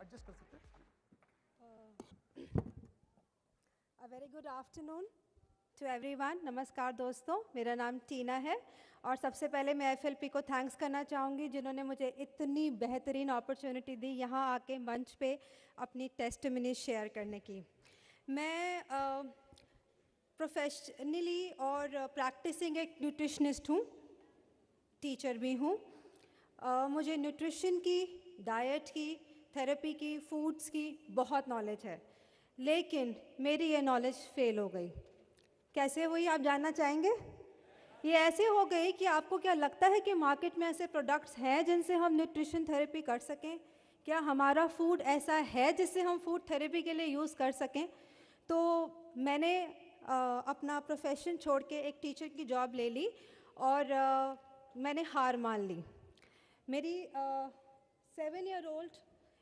Adjust कर सकते हैं। A very good afternoon to everyone. नमस्कार दोस्तों, मेरा नाम टीना है और सबसे पहले मैं एफएलपी को थैंक्स करना चाहूँगी जिन्होंने मुझे इतनी बेहतरीन अपॉर्चुनिटी दी यहाँ आके मंच पे अपनी टेस्टिमनी शेयर करने की। मैं प्रोफेशनली और प्रैक्टिसिंग एक न्यूट्रिशनिस्ट हूँ, टीचर भी हूँ। मुझे न्यूट्रिशन की, डाइट की, थेरेपी की, फूड्स की बहुत नॉलेज है, लेकिन मेरी ये नॉलेज फेल हो गई। कैसे हुई आप जानना चाहेंगे? ये ऐसे हो गई कि आपको क्या लगता है कि मार्केट में ऐसे प्रोडक्ट्स हैं जिनसे हम न्यूट्रिशन थेरेपी कर सकें? क्या हमारा फूड ऐसा है जिससे हम फूड थेरेपी के लिए यूज़ कर सकें? तो मैंने अपना प्रोफेशन छोड़ के एक टीचर की जॉब ले ली और मैंने हार मान ली। मेरी 7 ईयर ओल्ड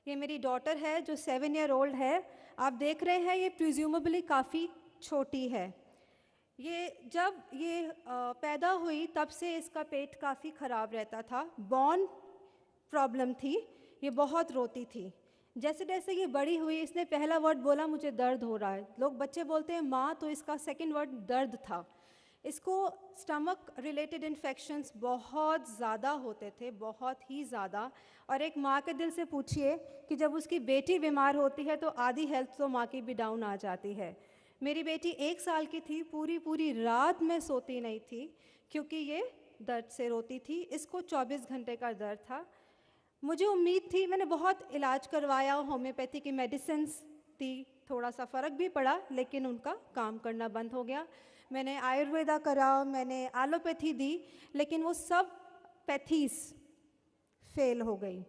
ये मेरी डॉटर है जो 7 ईयर ओल्ड है। आप देख रहे हैं ये प्रिज्यूमेबली काफ़ी छोटी है। ये जब ये पैदा हुई तब से इसका पेट काफ़ी ख़राब रहता था, बॉर्न प्रॉब्लम थी, ये बहुत रोती थी। जैसे जैसे ये बड़ी हुई इसने पहला वर्ड बोला मुझे दर्द हो रहा है। लोग बच्चे बोलते हैं माँ, तो इसका सेकंड वर्ड दर्द था। इसको स्टमक रिलेटेड इन्फेक्शंस बहुत ज़्यादा होते थे, बहुत ही ज़्यादा। और एक माँ के दिल से पूछिए कि जब उसकी बेटी बीमार होती है तो आधी हेल्थ तो माँ की भी डाउन आ जाती है। मेरी बेटी 1 साल की थी, पूरी रात में सोती नहीं थी क्योंकि ये दर्द से रोती थी। इसको 24 घंटे का दर्द था। मुझे उम्मीद थी, मैंने बहुत इलाज करवाया, होम्योपैथी की मेडिसिन्स दी, थोड़ा सा फ़र्क भी पड़ा, लेकिन उनका काम करना बंद हो गया। मैंने आयुर्वेदा करा, मैंने एलोपैथी दी, लेकिन वो सब पैथीज फेल हो गई।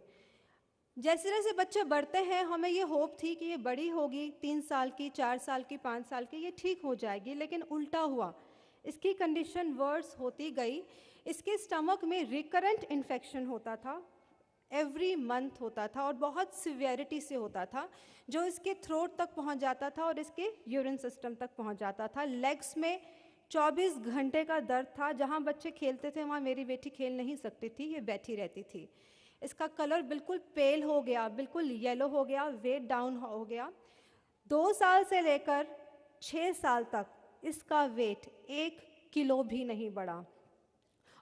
जैसे जैसे बच्चे बढ़ते हैं हमें ये होप थी कि ये बड़ी होगी, 3 साल की, 4 साल की, 5 साल की, ये ठीक हो जाएगी, लेकिन उल्टा हुआ। इसकी कंडीशन वर्स होती गई। इसके स्टमक में रिकरेंट इन्फेक्शन होता था, एवरी मंथ होता था और बहुत सिवियरिटी से होता था, जो इसके थ्रोट तक पहुंच जाता था और इसके यूरिन सिस्टम तक पहुंच जाता था। लेग्स में 24 घंटे का दर्द था। जहां बच्चे खेलते थे वहां मेरी बेटी खेल नहीं सकती थी, ये बैठी रहती थी। इसका कलर बिल्कुल पेल हो गया, बिल्कुल येलो हो गया, वेट डाउन हो गया। 2 साल से लेकर 6 साल तक इसका वेट 1 किलो भी नहीं बढ़ा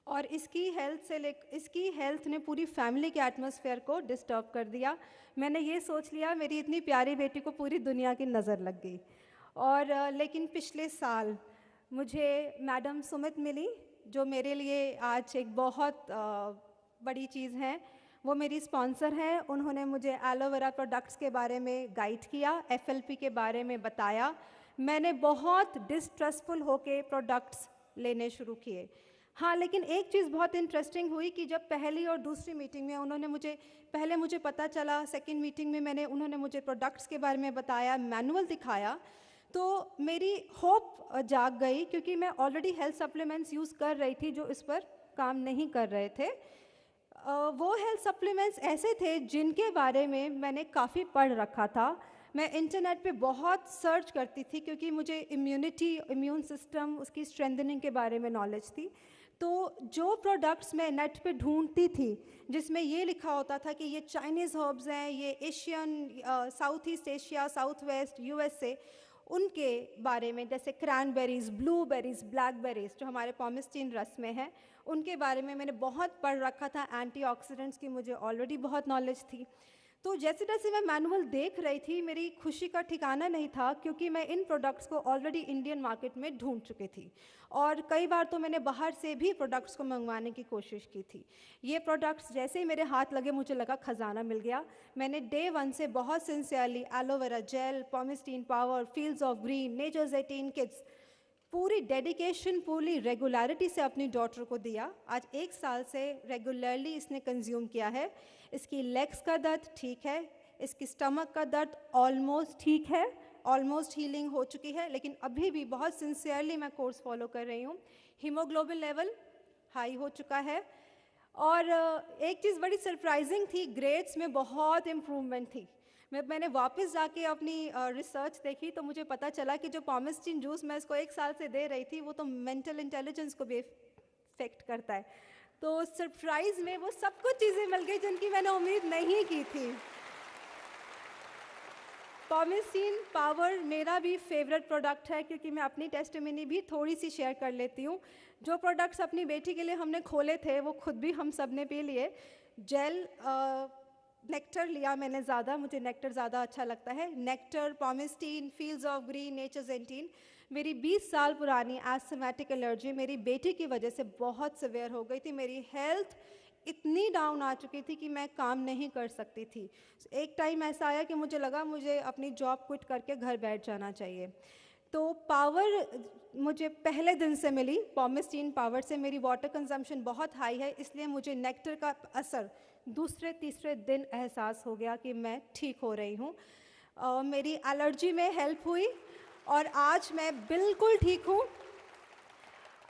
और इसकी हेल्थ ने पूरी फैमिली के एटमॉस्फेयर को डिस्टर्ब कर दिया। मैंने ये सोच लिया मेरी इतनी प्यारी बेटी को पूरी दुनिया की नज़र लग गई। और लेकिन पिछले साल मुझे मैडम सुमित मिली, जो मेरे लिए आज एक बहुत बड़ी चीज़ है। वो मेरी स्पॉन्सर हैं। उन्होंने मुझे एलोवेरा प्रोडक्ट्स के बारे में गाइड किया, एफएलपी के बारे में बताया। मैंने बहुत डिस्ट्रस्टफुल होके प्रोडक्ट्स लेने शुरू किए। हाँ, लेकिन एक चीज़ बहुत इंटरेस्टिंग हुई कि जब पहली और दूसरी मीटिंग में उन्होंने मुझे पता चला, सेकंड मीटिंग में उन्होंने मुझे प्रोडक्ट्स के बारे में बताया, मैनुअल दिखाया, तो मेरी होप जाग गई क्योंकि मैं ऑलरेडी हेल्थ सप्लीमेंट्स यूज़ कर रही थी जो इस पर काम नहीं कर रहे थे। वो हेल्थ सप्लीमेंट्स ऐसे थे जिनके बारे में मैंने काफ़ी पढ़ रखा था। मैं इंटरनेट पे बहुत सर्च करती थी क्योंकि मुझे इम्यून सिस्टम, उसकी स्ट्रेंथनिंग के बारे में नॉलेज थी। तो जो प्रोडक्ट्स मैं नेट पे ढूंढती थी जिसमें ये लिखा होता था कि ये चाइनीज़ हर्ब्स हैं, ये Asian, south east Asia, south west, USA, उनके बारे में, जैसे क्रैनबेरीज़, ब्लूबेरीज़, ब्लैकबेरीज़ जो हमारे पॉमिस्टीन रस में है, उनके बारे में मैंने बहुत पढ़ रखा था। एंटीऑक्सीडेंट्स की मुझे ऑलरेडी बहुत नॉलेज थी। तो जैसे जैसे मैं मैनुअल देख रही थी मेरी खुशी का ठिकाना नहीं था क्योंकि मैं इन प्रोडक्ट्स को ऑलरेडी इंडियन मार्केट में ढूंढ चुकी थी और कई बार तो मैंने बाहर से भी प्रोडक्ट्स को मंगवाने की कोशिश की थी। ये प्रोडक्ट्स जैसे ही मेरे हाथ लगे मुझे लगा खजाना मिल गया। मैंने डे 1 से बहुत sincerely aloe vera gel, Pomesteen power, fields of green, nature's 18 kids, पूरी डेडिकेशन, पूरी रेगुलरिटी से अपनी डॉटर को दिया। आज 1 साल से रेगुलरली इसने कंज्यूम किया है। इसकी लेग्स का दर्द ठीक है, इसकी स्टमक का दर्द ऑलमोस्ट ठीक है, ऑलमोस्ट हीलिंग हो चुकी है, लेकिन अभी भी बहुत सिंसियरली मैं कोर्स फॉलो कर रही हूँ। हीमोग्लोबिन लेवल हाई हो चुका है और एक चीज़ बड़ी सरप्राइजिंग थी, ग्रेड्स में बहुत इम्प्रूवमेंट थी। मैंने वापस जाके अपनी रिसर्च देखी तो मुझे पता चला कि जो पॉमिस्टीन जूस मैं इसको 1 साल से दे रही थी वो तो मेंटल इंटेलिजेंस को भी इफेक्ट करता है। तो सरप्राइज़ में वो सब कुछ चीज़ें मिल गई जिनकी मैंने उम्मीद नहीं की थी। पॉमेस्टीन पावर मेरा भी फेवरेट प्रोडक्ट है, क्योंकि मैं अपनी टेस्टिमनी भी थोड़ी सी शेयर कर लेती हूँ। जो प्रोडक्ट्स अपनी बेटी के लिए हमने खोले थे वो खुद भी हम सब ने पी लिए। जेल नेक्टर लिया मैंने ज़्यादा, मुझे नेक्टर ज़्यादा अच्छा लगता है। Nectar, Pomesteen, fields of green, nature's eighteen. मेरी 20 साल पुरानी एस्थमेटिक एलर्जी मेरी बेटी की वजह से बहुत सिवियर हो गई थी। मेरी हेल्थ इतनी डाउन आ चुकी थी कि मैं काम नहीं कर सकती थी। एक टाइम ऐसा आया कि मुझे लगा मुझे अपनी जॉब क्विट करके घर बैठ जाना चाहिए। तो पावर मुझे पहले दिन से मिली, पॉमेस्टीन पावर से। मेरी वाटर कंजम्पशन बहुत हाई है, इसलिए मुझे नेक्टर का असर दूसरे तीसरे दिन एहसास हो गया कि मैं ठीक हो रही हूँ। मेरी एलर्जी में हेल्प हुई और आज मैं बिल्कुल ठीक हूँ।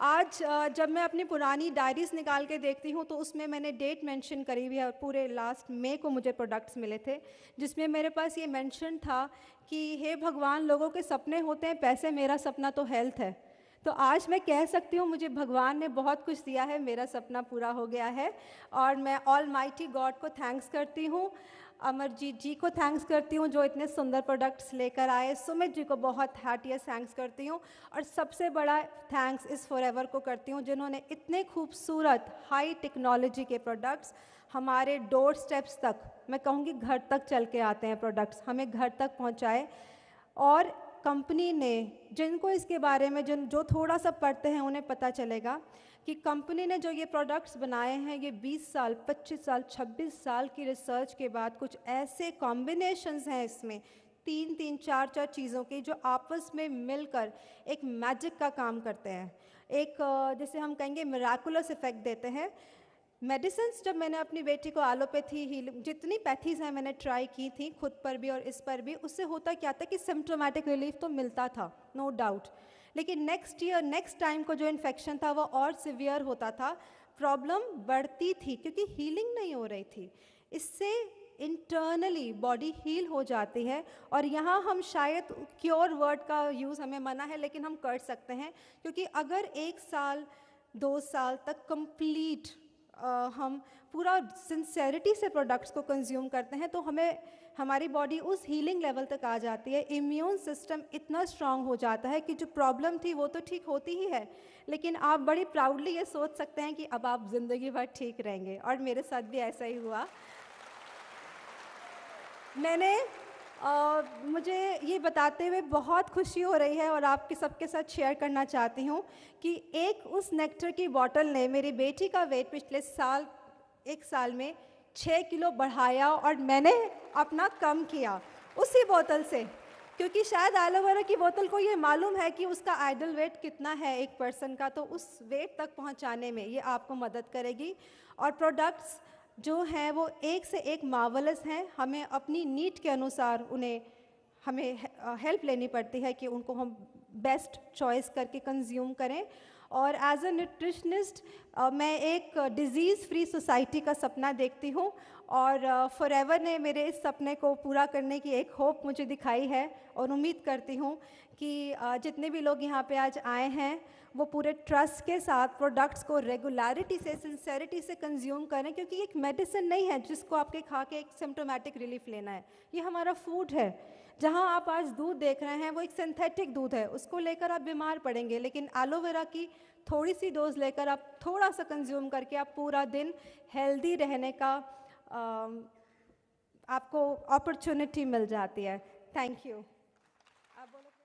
आज जब मैं अपनी पुरानी डायरीज निकाल के देखती हूँ तो उसमें मैंने डेट मेंशन करी हुई है, पूरे लास्ट मई को मुझे प्रोडक्ट्स मिले थे, जिसमें मेरे पास ये मेंशन था कि हे भगवान, लोगों के सपने होते हैं पैसे, मेरा सपना तो हेल्थ है। तो आज मैं कह सकती हूँ मुझे भगवान ने बहुत कुछ दिया है, मेरा सपना पूरा हो गया है। और मैं ऑल माइटी गॉड को थैंक्स करती हूँ, अमरजीत जी को थैंक्स करती हूँ जो इतने सुंदर प्रोडक्ट्स लेकर आए, सुमित जी को बहुत हार्टिएस्ट थैंक्स करती हूँ, और सबसे बड़ा थैंक्स इस फॉरएवर को करती हूँ जिन्होंने इतने खूबसूरत हाई टेक्नोलॉजी के प्रोडक्ट्स हमारे डोर स्टेप्स तक, मैं कहूँगी घर तक चल के आते हैं प्रोडक्ट्स, हमें घर तक पहुँचाए। और कंपनी ने, जिनको इसके बारे में जो थोड़ा सा पढ़ते हैं उन्हें पता चलेगा कि कंपनी ने जो ये प्रोडक्ट्स बनाए हैं, ये 20 साल, 25 साल, 26 साल की रिसर्च के बाद कुछ ऐसे कॉम्बिनेशंस हैं इसमें, 3-3, 4-4 चीज़ों की, जो आपस में मिलकर एक मैजिक का काम करते हैं। एक जैसे हम कहेंगे मिराकुलस इफेक्ट देते हैं। मेडिसिन्स जब मैंने अपनी बेटी को एलोपैथी हीलिंग, जितनी पैथीज़ हैं मैंने ट्राई की थी खुद पर भी और इस पर भी, उससे होता क्या था कि सिम्प्टोमेटिक रिलीफ तो मिलता था, नो डाउट, लेकिन नेक्स्ट टाइम को जो इन्फेक्शन था वो और सिवियर होता था, प्रॉब्लम बढ़ती थी क्योंकि हीलिंग नहीं हो रही थी। इससे इंटरनली बॉडी हील हो जाती है। और यहाँ हम शायद क्योर वर्ड का यूज़ हमें मना है, लेकिन हम कर सकते हैं, क्योंकि अगर 1 साल 2 साल तक कंप्लीट हम पूरा सिंसेरिटी से प्रोडक्ट्स को कंज्यूम करते हैं तो हमें हमारी बॉडी उस हीलिंग लेवल तक आ जाती है, इम्यून सिस्टम इतना स्ट्रांग हो जाता है कि जो प्रॉब्लम थी वो तो ठीक होती ही है, लेकिन आप बड़ी प्राउडली ये सोच सकते हैं कि अब आप ज़िंदगी भर ठीक रहेंगे। और मेरे साथ भी ऐसा ही हुआ। मैंने मुझे ये बताते हुए बहुत खुशी हो रही है और आपके सबके साथ शेयर करना चाहती हूँ कि एक उस नेक्टर की बॉटल ने मेरी बेटी का वेट पिछले साल, 1 साल में 6 किलो बढ़ाया और मैंने अपना कम किया उसी बोतल से, क्योंकि शायद एलोवेरा की बोतल को ये मालूम है कि उसका आइडल वेट कितना है एक पर्सन का, तो उस वेट तक पहुँचाने में ये आपको मदद करेगी। और प्रोडक्ट्स जो हैं वो एक से एक मार्वलस हैं, हमें अपनी नीड के अनुसार हमें हेल्प लेनी पड़ती है कि उनको हम बेस्ट चॉइस करके कंज्यूम करें। और एज अ न्यूट्रिशनिस्ट मैं एक डिज़ीज़ फ्री सोसाइटी का सपना देखती हूँ और फॉरएवर ने मेरे इस सपने को पूरा करने की एक होप मुझे दिखाई है और उम्मीद करती हूँ कि जितने भी लोग यहाँ पे आज आए हैं वो पूरे ट्रस्ट के साथ प्रोडक्ट्स को रेगुलरिटी से, सिंसेरिटी से कंज्यूम करें, क्योंकि एक मेडिसिन नहीं है जिसको आपके खा के एक सिम्प्टोमेटिक रिलीफ लेना है, ये हमारा फूड है। जहाँ आप आज दूध देख रहे हैं वो एक सिंथेटिक दूध है, उसको लेकर आप बीमार पड़ेंगे, लेकिन एलोवेरा की थोड़ी सी डोज लेकर आप थोड़ा सा कंज्यूम करके आप पूरा दिन हेल्दी रहने का आपको अपॉर्चुनिटी मिल जाती है। Thank you. आप बोलो।